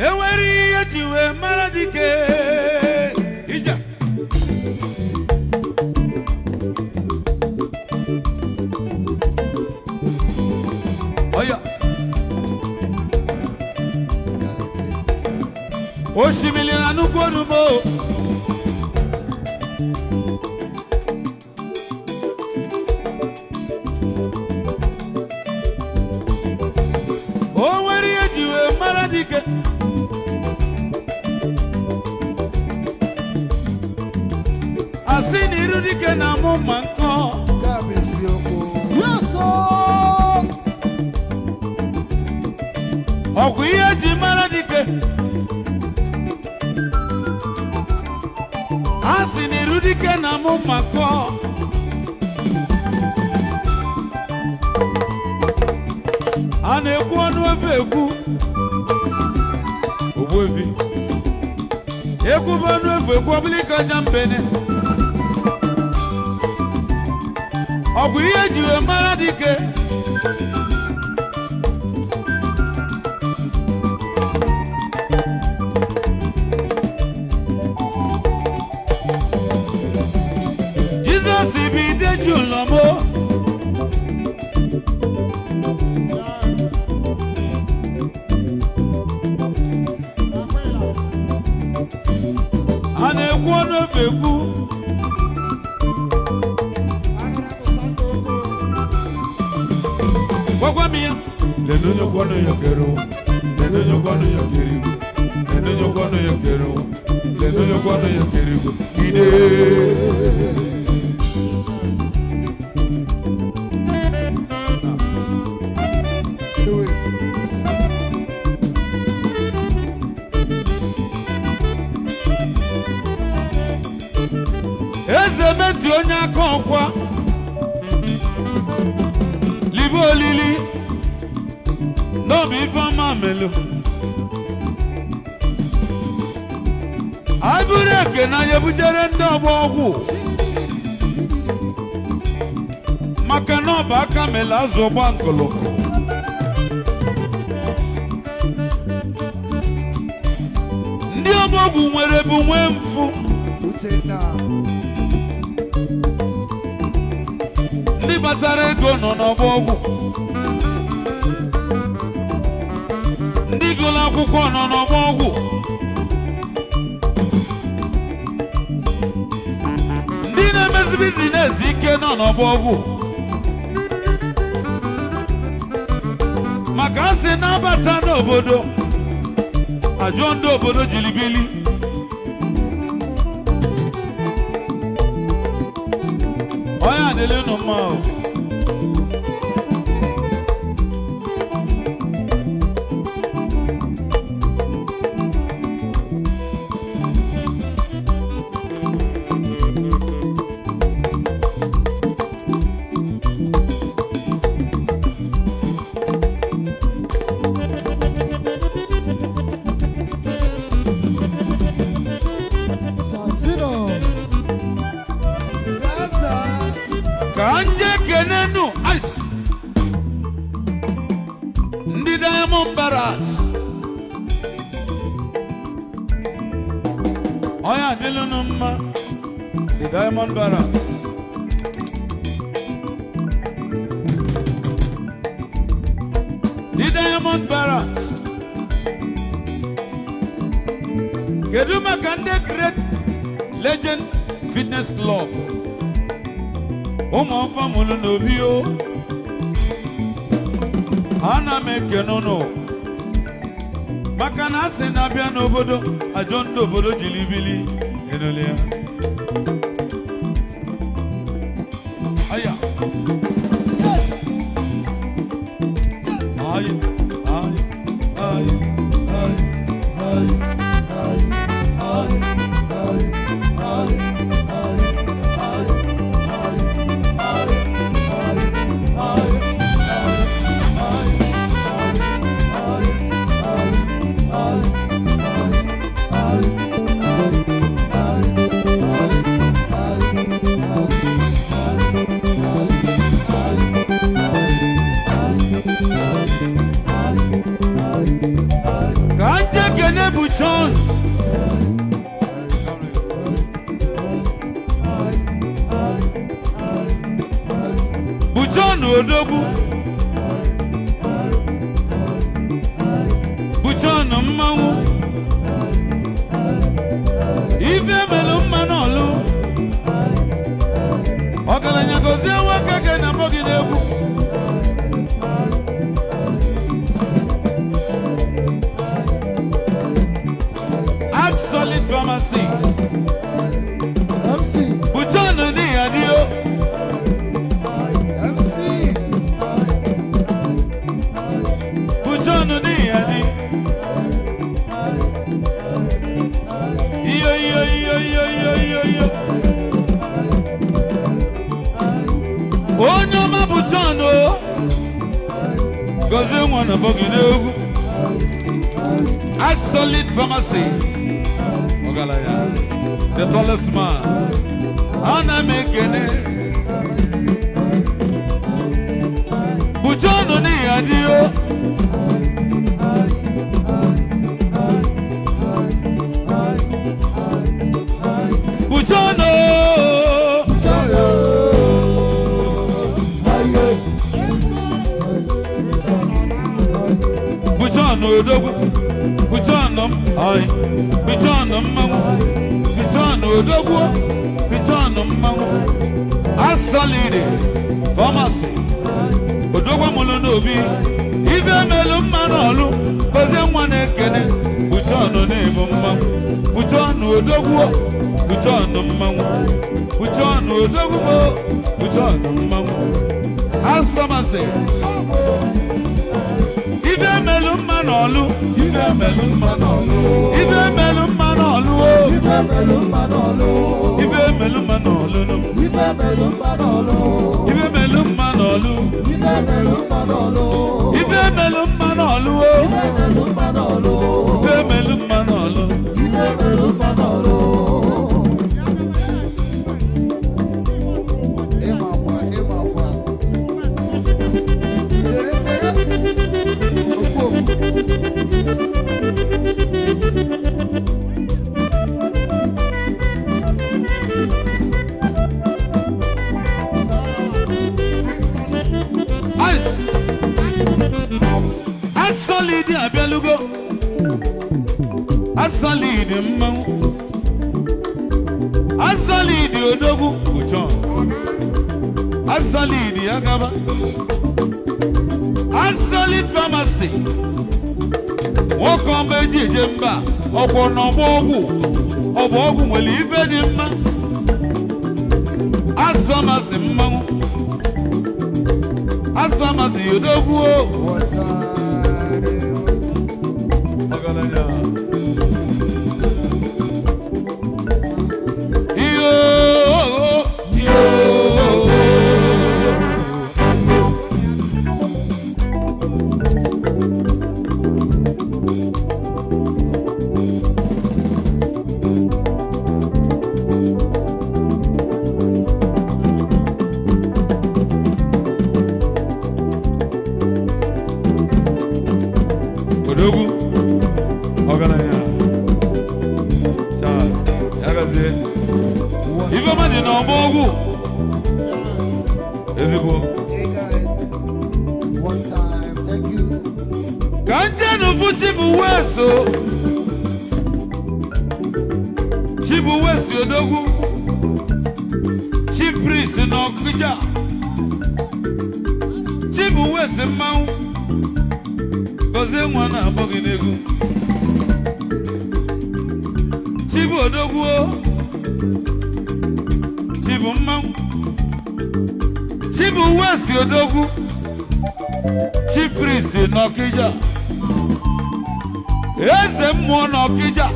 Ihe Ejirimara Dike. Ija. Oya. Oshimili na nukodumo. Ihe Ejirimara Dike. Asini Rudike na mumanko. Oku Ihe Ejirimara Dike. Asini Rudike na mumanko. Ana ekwu ọnụ efe ekwu. Ogbuefi. Ekwu bụ ọnụ efe ekwu ọbụlika jampene. Ọ bụ Ihe Ejirimara Dike. Jesus bi deju lomo. Ana ekwu ọnụ efe ekwu. Gwagwamia. Lenonyo kwano yokero. Lenonyo kwano yokerigo. Lenonyo kwano yokero. Lenonyo kwano yokerigo. Ide. Ezementi onye aka ọkwa. Libo olili. N'obi ifeọma melo. Abụrụ eke na ya butere ndị ọgbọ ọgwụ. Maka na ọba aka mele azụ ọgba nkọlọkọ. Ndị ọgbọ ọgwụ nwere bụ nwee mfu. Ndị batara ego nọ n'ọgbọ ọgwụ. Ndị gụrụ akwụkwọ nọ n'ọgbọ ọgwụ. Ndị na-emezi bizinesi ike nọ n'ọgbọ ọgwụ. Maka asị na-abata n'obodo. Ajọ ndị obodo jiri bili. Oya adịlị nụ mma o. Kanje kenenu ice. Ndi Diamond Barras. Oya dilunumma. Ndi Diamond Barras. Ndi Diamond Barras. Keduma Kande Great Legend Fitness Club. Ụmụ ọfa mụlụ n'obi o. Ana m ekenono. Maka na asị na-abịa n'obodo ajọ ndị obodo jiri bili enole ya. Aya. Aya. Aya. Aya. Aya. Kene Buchon. Buchon Odogu. Buchon Mmanwu. Ihe melu mmanolu. Ogalanya Gozie Okeke na bogi n'egwu. Solid pharmacy. MC. Buchon ni adio. MC. Buchon ni adi. Yo. Onyo ma Buchon o. Gozie mwana bogi n'egwu. Solid pharmacy. The tallest man, Anna Mekene Buchon ni adio. Buchon Buchon Odogu. Buchon ay. Buchon Mmanwu. Buchon Odogu. Buchon Mmanwu. Asalide pharmacy. Odogu mulu n'obi. Ife melu mmanolu. Gozie Okeke. Buchon n'ebu Mmanwu. Buchon Odogu. Buchon Mmanwu. Buchon Odogu. Buchon Mmanwu. As pharmacy. Ife melu mmanolu. Ife melu mmanolu. Ife melu mmanolu. Ife melu mmanolu. Ife melu mmanolu. Ife melu mmanolu. Ife melu mmanolu. Ife melu mmanolu. Ife melu mmanolu. Ife melu mmanolu. Ife melu mmanolu. Ife melu mmanolu. Asolidi abelugo. Asolidi Mmanwu. Asolidi Odogu. Buchon. Asolidi Agaba. Solid pharmacy. Welcome Beji Jemba. Obono Bogu. Obogu nwere ife dị mma. Pharmacy Mmanwu. Pharmacy Odogu. Chief Prince Okija. Chief Mmanwu. Gozie mwana bogi n'egwu. Chief Odogu. Chief Mmanwu. Chief Odogu. Chief Prince Okija. Eze mmụọ n'Okija.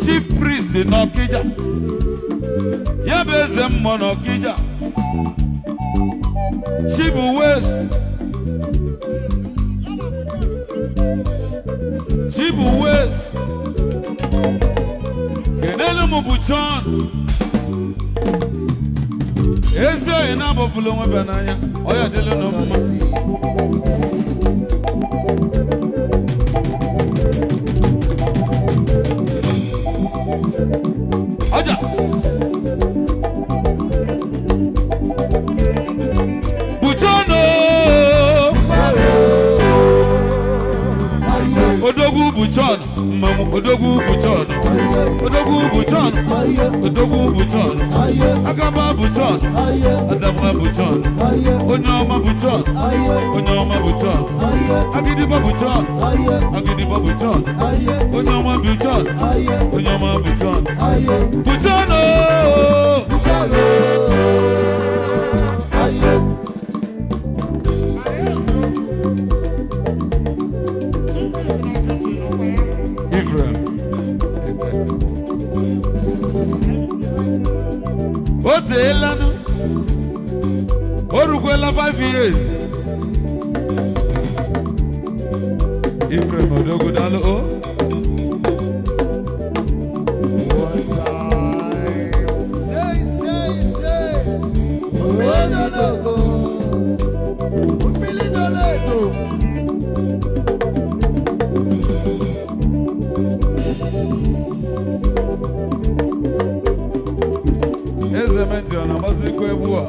Chief Priest n'Okija. Ya bụ eze mmụọ n'Okija. Chief West. Chief West. Kenelu m Buchon. Eze onye na-abọpụlụ onwe bịa n'anya. Ọ ya dịlụ n'ọmụma. Odogwu Buchon, Mamu Odogwu Buchon, Odogwu Buchon, Odogwu Buchon, Agaba Buchon, Adama Buchon, Onyoma Buchon, Onyoma Buchon, Agidiba Buchon, Agidiba Buchon, Onyoma Buchon, Onyoma Buchon, Buchon, Odelano Orukwela 5 years Ifrem Odogo Dalo O One time Say Oredologo Upilidolego Ezementi ona maziko ebuwa